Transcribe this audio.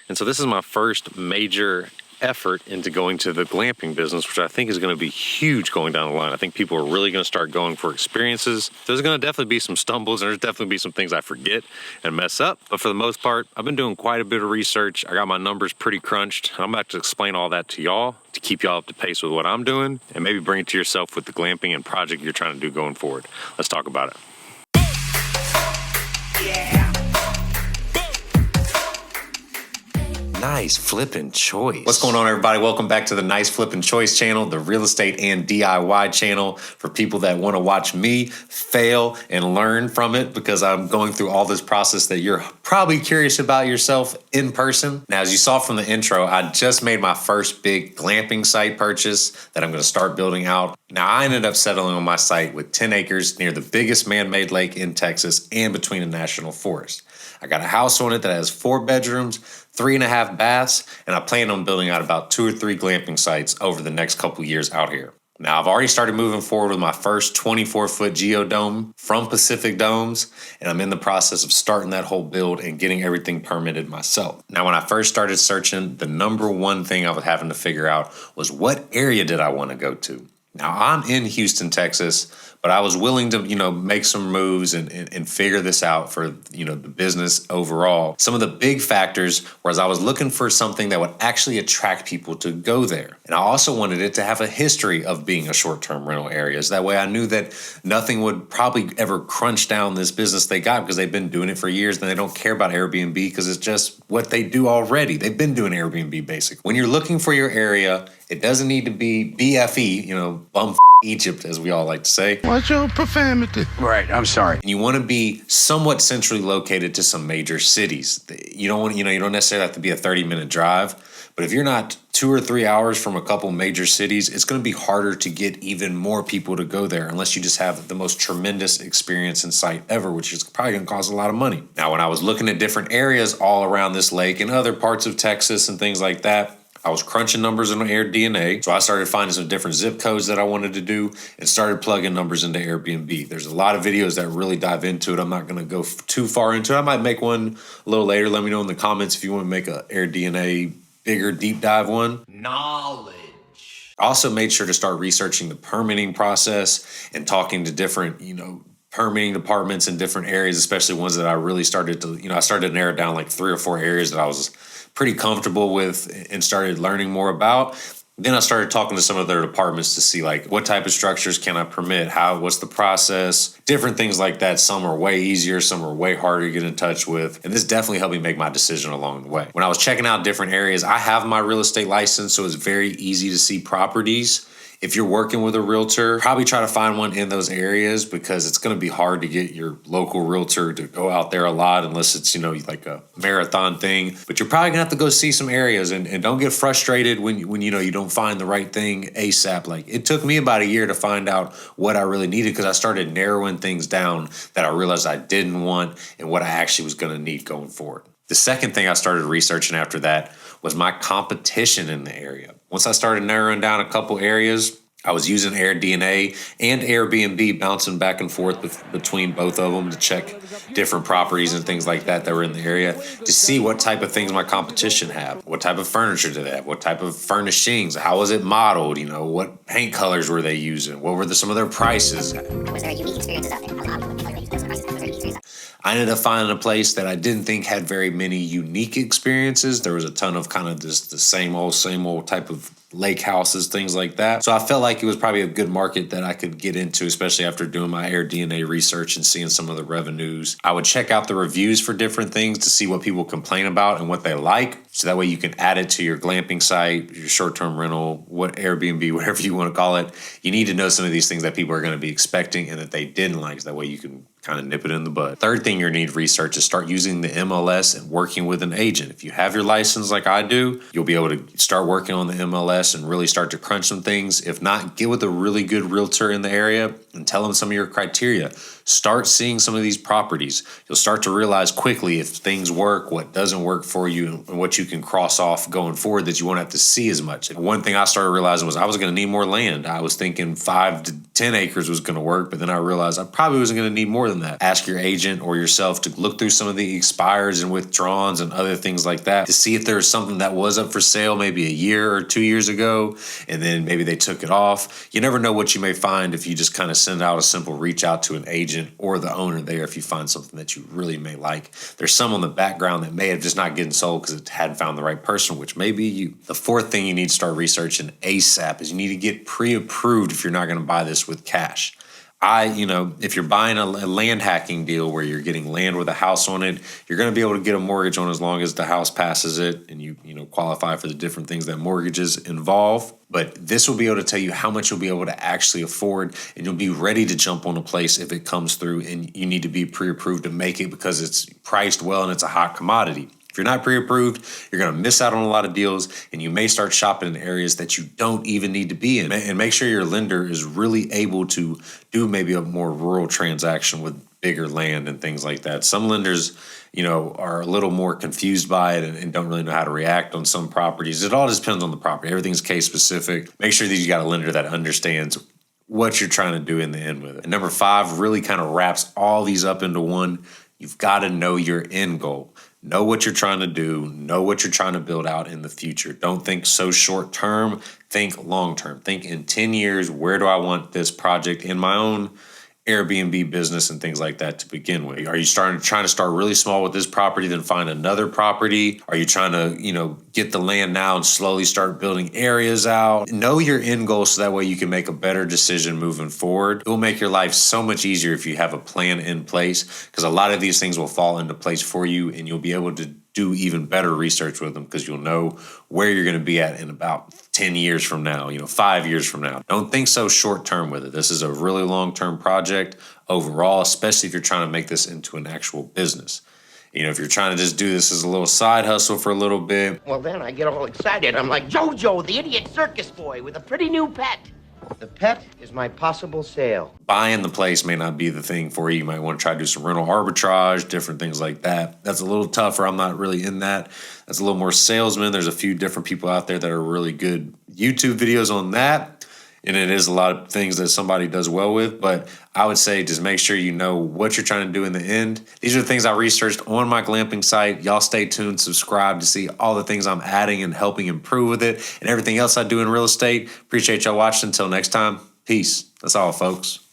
And so this is my first major effort into going to the glamping business, which I think is going to be huge going down the line. I think people are really going to start going for experiences. There's going to definitely be some stumbles, and there's definitely be some things I forget and mess up. But for the most part, I've been doing quite a bit of research. I got my numbers pretty crunched. I'm about to explain all that to y'all to keep y'all up to pace with what I'm doing and maybe bring it to yourself with the glamping and project you're trying to do going forward. Let's talk about it. Yeah. Nice flipping choice. What's going on, everybody? Welcome back to the Nice Flipping Choice channel, the real estate and DIY channel for people that want to watch me fail and learn from it, because I'm going through all this process that you're probably curious about yourself in person. Now, as you saw from the intro, I just made my first big glamping site purchase that I'm going to start building out. Now, I ended up settling on my site with 10 acres near the biggest man-made lake in Texas and between a national forest. I got a house on it that has 4 bedrooms, 3.5 baths, and I plan on building out about 2 or 3 glamping sites over the next couple years out here. Now, I've already started moving forward with my first 24-foot geodome from Pacific Domes, and I'm in the process of starting that whole build and getting everything permitted myself. Now, when I first started searching, the number one thing I was having to figure out was what area did I want to go to? Now, I'm in Houston, Texas, but I was willing to, make some moves and figure this out for, the business overall. Some of the big factors was I was looking for something that would actually attract people to go there. And I also wanted it to have a history of being a short-term rental area. So that way I knew that nothing would probably ever crunch down this business they got, because they've been doing it for years and they don't care about Airbnb because it's just what they do already. They've been doing Airbnb basically. When you're looking for your area, it doesn't need to be BFE, bum Egypt, as we all like to say. What's your profanity? Right, I'm sorry. And you want to be somewhat centrally located to some major cities. You don't want, you don't necessarily have to be a 30-minute drive, but if you're not 2 or 3 hours from a couple major cities, it's going to be harder to get even more people to go there unless you just have the most tremendous experience and site ever, which is probably going to cost a lot of money. Now, when I was looking at different areas all around this lake and other parts of Texas and things like that, I was crunching numbers in AirDNA, so I started finding some different zip codes that I wanted to do and started plugging numbers into Airbnb. There's a lot of videos that really dive into it. I'm not going to go too far into it. I might make one a little later. Let me know in the comments if you want to make a AirDNA bigger deep dive one. Knowledge. I also made sure to start researching the permitting process and talking to different, permitting departments in different areas, especially ones that I really started to, I started to narrow down like 3 or 4 areas that I was pretty comfortable with and started learning more about. Then I started talking to some of their departments to see like what type of structures can I permit, what's the process, different things like that. Some are way easier, some are way harder to get in touch with. And this definitely helped me make my decision along the way. When I was checking out different areas, I have my real estate license, so it's very easy to see properties. If you're working with a realtor, probably try to find one in those areas, because it's going to be hard to get your local realtor to go out there a lot unless it's, like a marathon thing. But you're probably going to have to go see some areas, and don't get frustrated when you don't find the right thing ASAP. Like, it took me about a year to find out what I really needed, because I started narrowing things down that I realized I didn't want and what I actually was going to need going forward. The second thing I started researching after that was my competition in the area. Once I started narrowing down a couple areas, I was using AirDNA and Airbnb, bouncing back and forth between both of them to check different properties and things like that were in the area to see what type of things my competition have. What type of furniture did they have? What type of furnishings? How was it modeled? What paint colors were they using? What were some of their prices? Was there unique experiences out there? I ended up finding a place that I didn't think had very many unique experiences. There was a ton of kind of just the same old type of lake houses, things like that. So I felt like it was probably a good market that I could get into, especially after doing my AirDNA research and seeing some of the revenues. I would check out the reviews for different things to see what people complain about and what they like. So that way you can add it to your glamping site, your short-term rental, what Airbnb, whatever you want to call it. You need to know some of these things that people are going to be expecting and that they didn't like. So that way you can kind of nip it in the bud. Third thing you need to research is start using the MLS and working with an agent. If you have your license like I do, you'll be able to start working on the MLS and really start to crunch some things. If not, get with a really good realtor in the area and tell them some of your criteria. Start seeing some of these properties. You'll start to realize quickly if things work, what doesn't work for you, and what you can cross off going forward that you won't have to see as much. One thing I started realizing was I was going to need more land. I was thinking 5 to 10 acres was going to work, but then I realized I probably wasn't going to need more than that. Ask your agent or yourself to look through some of the expires and withdrawns and other things like that to see if there's something that was up for sale maybe a year or 2 years ago, and then maybe they took it off. You never know what you may find if you just kind of send out a simple reach out to an agent or the owner there if you find something that you really may like. There's some on the background that may have just not getting sold because it hadn't found the right person, which may be you. The fourth thing you need to start researching ASAP is you need to get pre-approved if you're not going to buy this with cash. If you're buying a land hacking deal where you're getting land with a house on it, you're going to be able to get a mortgage on as long as the house passes it and you qualify for the different things that mortgages involve. But this will be able to tell you how much you'll be able to actually afford, and you'll be ready to jump on a place if it comes through, and you need to be pre-approved to make it because it's priced well and it's a hot commodity. If you're not pre-approved, you're going to miss out on a lot of deals, and you may start shopping in areas that you don't even need to be in. And make sure your lender is really able to do maybe a more rural transaction with bigger land and things like that. Some lenders, are a little more confused by it and don't really know how to react on some properties. It all just depends on the property. Everything's case specific. Make sure that you got a lender that understands what you're trying to do in the end with it. And number 5 really kind of wraps all these up into one. You've got to know your end goal. Know what you're trying to do. Know what you're trying to build out in the future. Don't think so short term. Think long term. Think in 10 years, where do I want this project in my own Airbnb business and things like that to begin with? Are you trying to start really small with this property, then find another property? Are you trying to, get the land now and slowly start building areas out? Know your end goal so that way you can make a better decision moving forward. It will make your life so much easier if you have a plan in place, because a lot of these things will fall into place for you and you'll be able to do even better research with them because you'll know where you're going to be at in about 10 years from now, 5 years from now. Don't think so short term with it. This is a really long-term project overall, especially if you're trying to make this into an actual business. If you're trying to just do this as a little side hustle for a little bit. Well, then I get all excited. I'm like Jojo, the idiot circus boy with a pretty new pet. The pet is my possible sale. Buying the place may not be the thing for you. You might want to try to do some rental arbitrage, different things like that. That's a little tougher. I'm not really in that. That's a little more salesman. There's a few different people out there that are really good YouTube videos on that. And it is a lot of things that somebody does well with. But I would say just make sure you know what you're trying to do in the end. These are the things I researched on my glamping site. Y'all stay tuned, subscribe to see all the things I'm adding and helping improve with it and everything else I do in real estate. Appreciate y'all watching. Until next time, peace. That's all, folks.